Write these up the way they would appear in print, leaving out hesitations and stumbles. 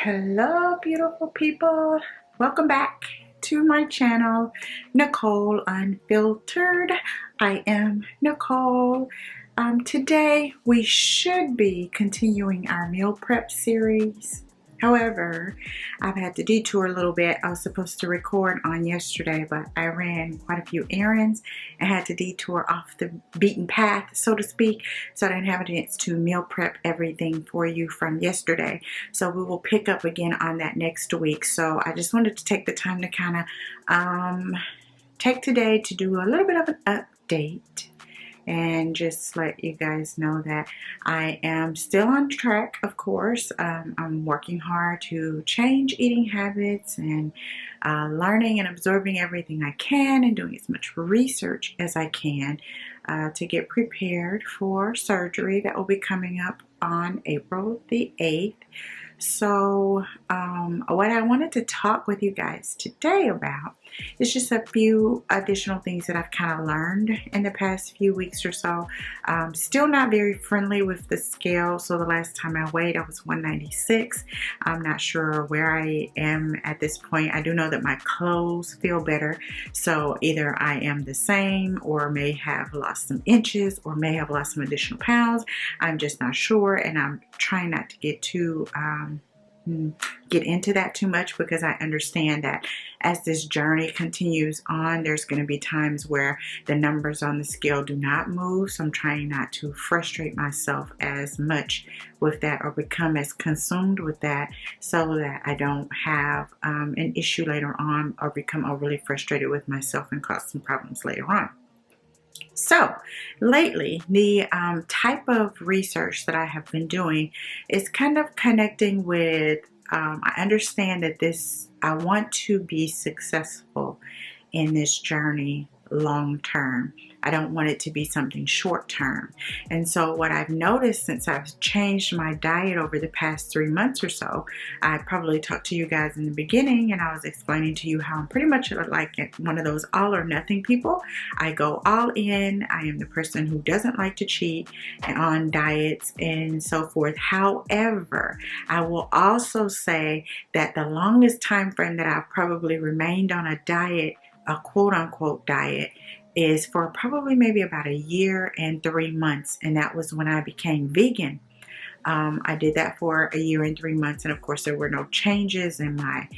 Hello, beautiful people. Welcome back to my channel, Nicole Unfiltered. I am Nicole. Today we should be continuing our meal prep series. However, I've had to detour a little bit. I was supposed to record on yesterday, but I ran quite a few errands and had to detour off the beaten path, so to speak, so I didn't have a chance to meal prep everything for you from yesterday. So we will pick up again on that next week. So I just wanted to take the time to kind of take today to do a little bit of an update and just let you guys know that I am still on track, of course. I'm working hard to change eating habits and learning and absorbing everything I can and doing as much research as I can to get prepared for surgery that will be coming up on April the 8th. So what I wanted to talk with you guys today about is just a few additional things that I've kind of learned in the past few weeks or so. Still not very friendly with the scale. So the last time I weighed, I was 196. I'm not sure where I am at this point. I do know that my clothes feel better. So either I am the same or may have lost some inches or may have lost some additional pounds. I'm just not sure, and I'm trying not to get into that too much, because I understand that as this journey continues on, there's going to be times where the numbers on the scale do not move. So I'm trying not to frustrate myself as much with that or become as consumed with that, so that I don't have an issue later on or become overly frustrated with myself and cause some problems later on. So lately, the type of research that I have been doing is kind of connecting with, I understand that I want to be successful in this journey long term. I don't want it to be something short term. And so what I've noticed since I've changed my diet over the past 3 months or so, I probably talked to you guys in the beginning and I was explaining to you how I'm pretty much like one of those all or nothing people. I go all in. I am the person who doesn't like to cheat on diets and so forth. However, I will also say that the longest time frame that I've probably remained on a diet, a quote unquote diet, is for probably maybe about 1 year and 3 months, and that was when I became vegan. I did that for 1 year and 3 months, and of course there were no changes in my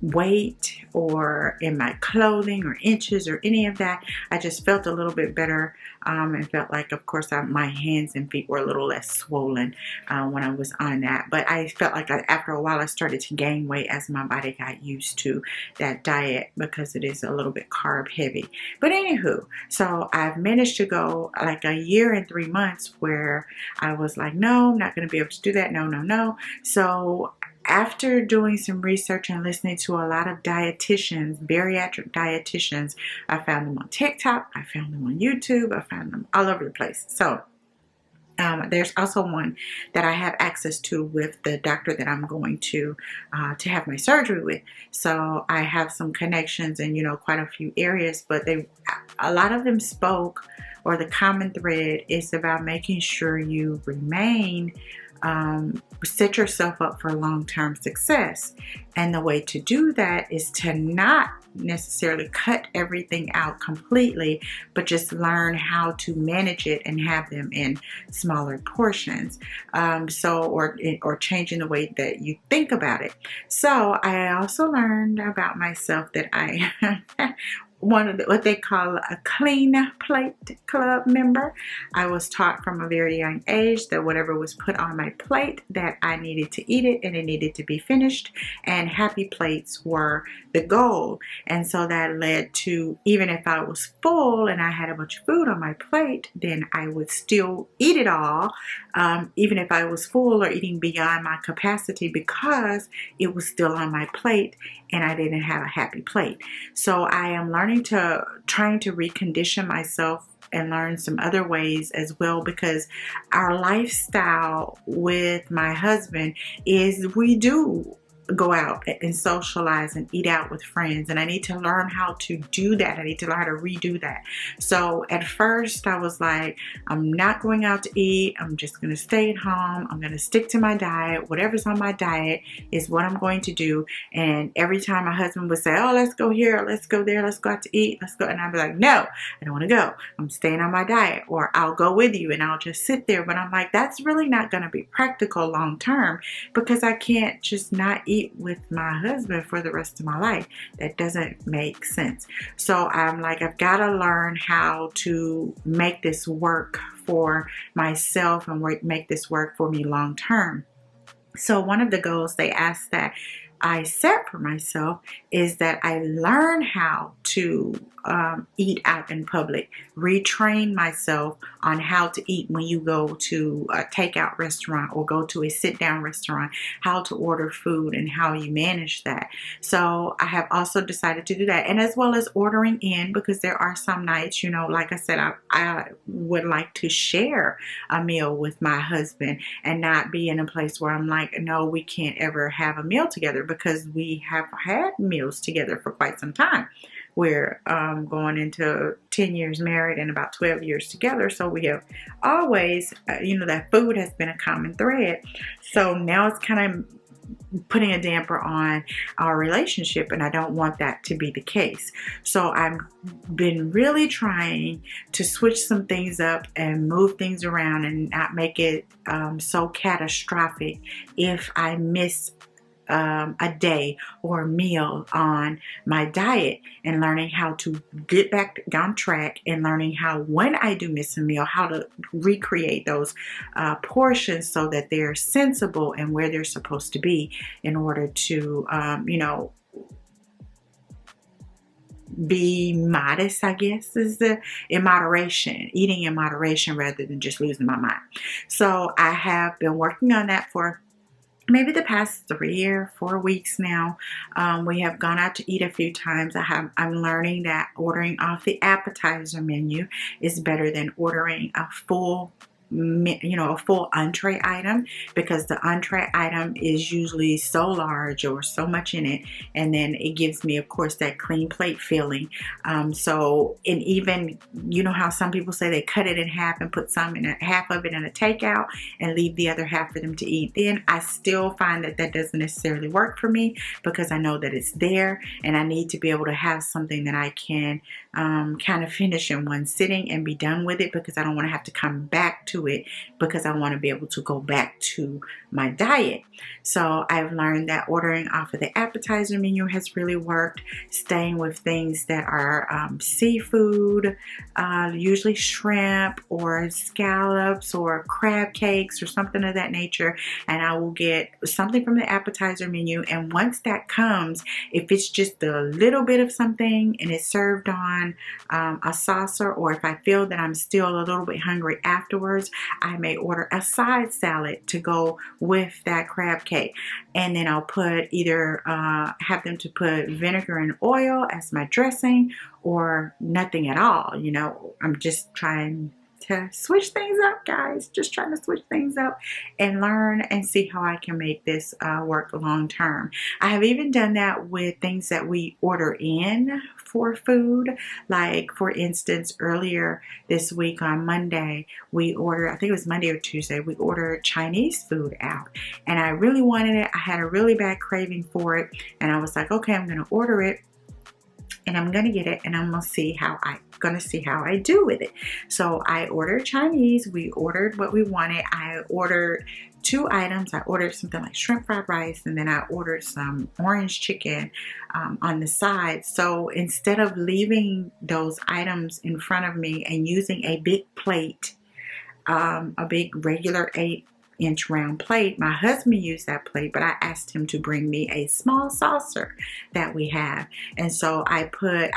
weight or in my clothing or inches or any of that. I just felt a little bit better and felt like, of course, my hands and feet were a little less swollen when I was on that. But I felt like after a while I started to gain weight as my body got used to that diet, because it is a little bit carb heavy. But anywho, so I've managed to go like 1 year and 3 months where I was like, no, I'm not going to be able to do that. No. So after doing some research and listening to a lot of dietitians, bariatric dietitians, I found them on TikTok, I found them on YouTube, I found them all over the place. So there's also one that I have access to with the doctor that I'm going to have my surgery with. So I have some connections in, quite a few areas, but a lot of them spoke, or the common thread is about making sure you remain set yourself up for long-term success. And the way to do that is to not necessarily cut everything out completely, but just learn how to manage it and have them in smaller portions. Or changing the way that you think about it. So I also learned about myself that I one of what they call a clean plate club member. I was taught from a very young age that whatever was put on my plate, that I needed to eat it and it needed to be finished, and happy plates were the goal. And so that led to, even if I was full and I had a bunch of food on my plate, then I would still eat it all, even if I was full or eating beyond my capacity, because it was still on my plate and I didn't have a happy plate. So I am trying to recondition myself and learn some other ways as well, because our lifestyle with my husband is we do go out and socialize and eat out with friends, and I need to learn how to do that. I need to learn how to redo that. So at first I was like, I'm not going out to eat. I'm just going to stay at home. I'm going to stick to my diet. Whatever's on my diet is what I'm going to do. And every time my husband would say, oh, let's go here, let's go there, let's go out to eat, let's go, and I'd be like, no, I don't want to go. I'm staying on my diet. Or I'll go with you and I'll just sit there. But I'm like, that's really not going to be practical long term, because I can't just not eat with my husband for the rest of my life. That doesn't make sense. So I'm like, I've got to learn how to make this work for myself and make this work for me long term. So one of the goals they asked that I set for myself is that I learn how to eat out in public, retrain myself on how to eat when you go to a takeout restaurant or go to a sit-down restaurant, how to order food and how you manage that. So I have also decided to do that, and as well as ordering in, because there are some nights, you know, like I said, I would like to share a meal with my husband and not be in a place where I'm like, no, we can't ever have a meal together, because we have had meals together for quite some time. We're going into 10 years married and about 12 years together. So we have always, that food has been a common thread. So now it's kind of putting a damper on our relationship, and I don't want that to be the case. So I've been really trying to switch some things up and move things around and not make it so catastrophic if I miss a day or a meal on my diet, and learning how to get back on track, and learning how, when I do miss a meal, how to recreate those portions so that they're sensible and where they're supposed to be, in order to be modest, I guess, is in moderation, eating in moderation rather than just losing my mind. So I have been working on that for maybe the past 3 or 4 weeks now. We have gone out to eat a few times. I'm learning that ordering off the appetizer menu is better than ordering a full entree item, because the entree item is usually so large or so much in it, and then it gives me, of course, that clean plate feeling. And even, you know how some people say they cut it in half and put half of it in a takeout and leave the other half for them to eat. Then I still find that doesn't necessarily work for me, because I know that it's there, and I need to be able to have something that I can kind of finish in one sitting and be done with it, because I don't want to have to come back to it, because I want to be able to go back to my diet. So I've learned that ordering off of the appetizer menu has really worked, staying with things that are seafood, usually shrimp or scallops or crab cakes or something of that nature, and I will get something from the appetizer menu, and once that comes, if it's just a little bit of something and it's served on a saucer, or if I feel that I'm still a little bit hungry afterwards, I may order a side salad to go with that crab cake, and then I'll put either have them to put vinegar and oil as my dressing, or nothing at all. I'm just trying to switch things up, guys. Just trying to switch things up and learn and see how I can make this work long term. I have even done that with things that we order in for food. Like, for instance, earlier this week on Monday, we ordered, I think it was Monday or Tuesday, we ordered Chinese food out, and I really wanted it. I had a really bad craving for it, and I was like, okay, I'm going to order it, and I'm going to get it, and I'm going to see how I do with it. So I ordered Chinese. We ordered what we wanted. I ordered 2 items. I ordered something like shrimp fried rice, and then I ordered some orange chicken on the side. So instead of leaving those items in front of me and using a big plate, a big regular 8-inch round plate, my husband used that plate, but I asked him to bring me a small saucer that we have. And so I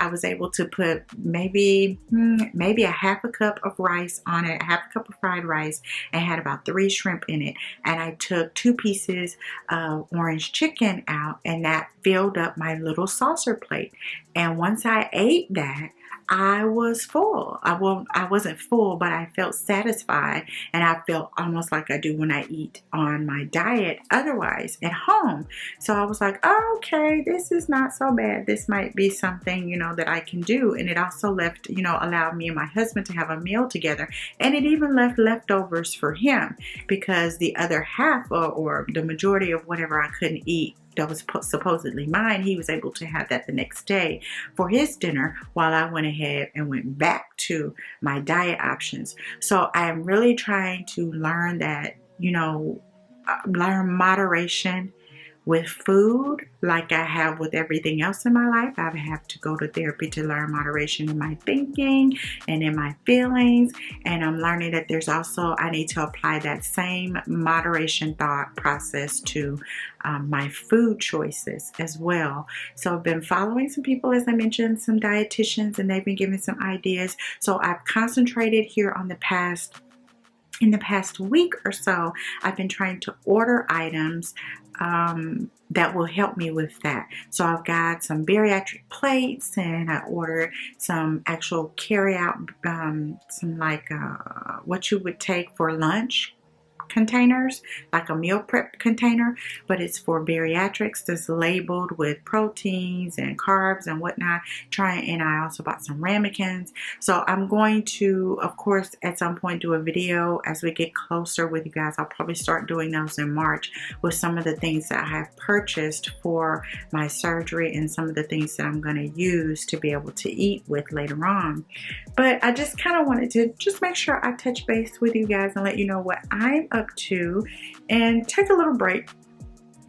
was able to put maybe a half a cup of rice on it, a half a cup of fried rice, and had about 3 shrimp in it. And I took 2 pieces of orange chicken out, and that filled up my little saucer plate. And once I ate that, I was full. I wasn't full, but I felt satisfied, and I felt almost like I do when I eat on my diet otherwise at home. So I was like, oh, okay, this is not so bad. This might be something, you know, that I can do. And it also left, you know, allowed me and my husband to have a meal together. And it even left leftovers for him, because the other half, or the majority of whatever I couldn't eat that was supposedly mine, he was able to have that the next day for his dinner, while I went ahead and went back to my diet options. So I am really trying to learn that, you know, learn moderation with food, like I have with everything else in my life. I have to go to therapy to learn moderation in my thinking and in my feelings. And I'm learning that there's also, I need to apply that same moderation thought process to my food choices as well. So I've been following some people, as I mentioned, some dietitians, and they've been giving some ideas. So I've concentrated here on in the past week or so, I've been trying to order items that will help me with that. So I've got some bariatric plates, and I ordered some actual carry out, some like what you would take for lunch containers, like a meal prep container, but it's for bariatrics. That's labeled with proteins and carbs and whatnot. And I also bought some ramekins. So I'm going to, of course, at some point do a video as we get closer with you guys. I'll probably start doing those in March with some of the things that I have purchased for my surgery and some of the things that I'm going to use to be able to eat with later on. But I just kind of wanted to just make sure I touch base with you guys and let you know what I'm up to, and take a little break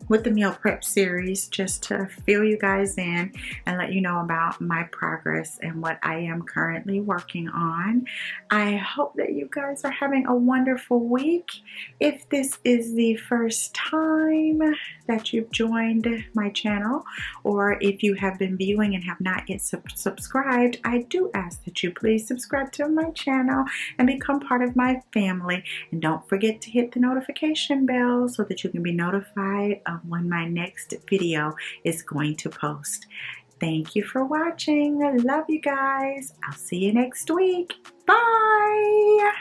with the meal prep series just to fill you guys in and let you know about my progress and what I am currently working on. I hope that you guys are having a wonderful week. If this is the first time that you've joined my channel, or if you have been viewing and have not yet subscribed, I do ask that you please subscribe to my channel and become part of my family. And don't forget to hit the notification bell so that you can be notified of when my next video is going to post. Thank you for watching. I love you guys. I'll see you next week. Bye.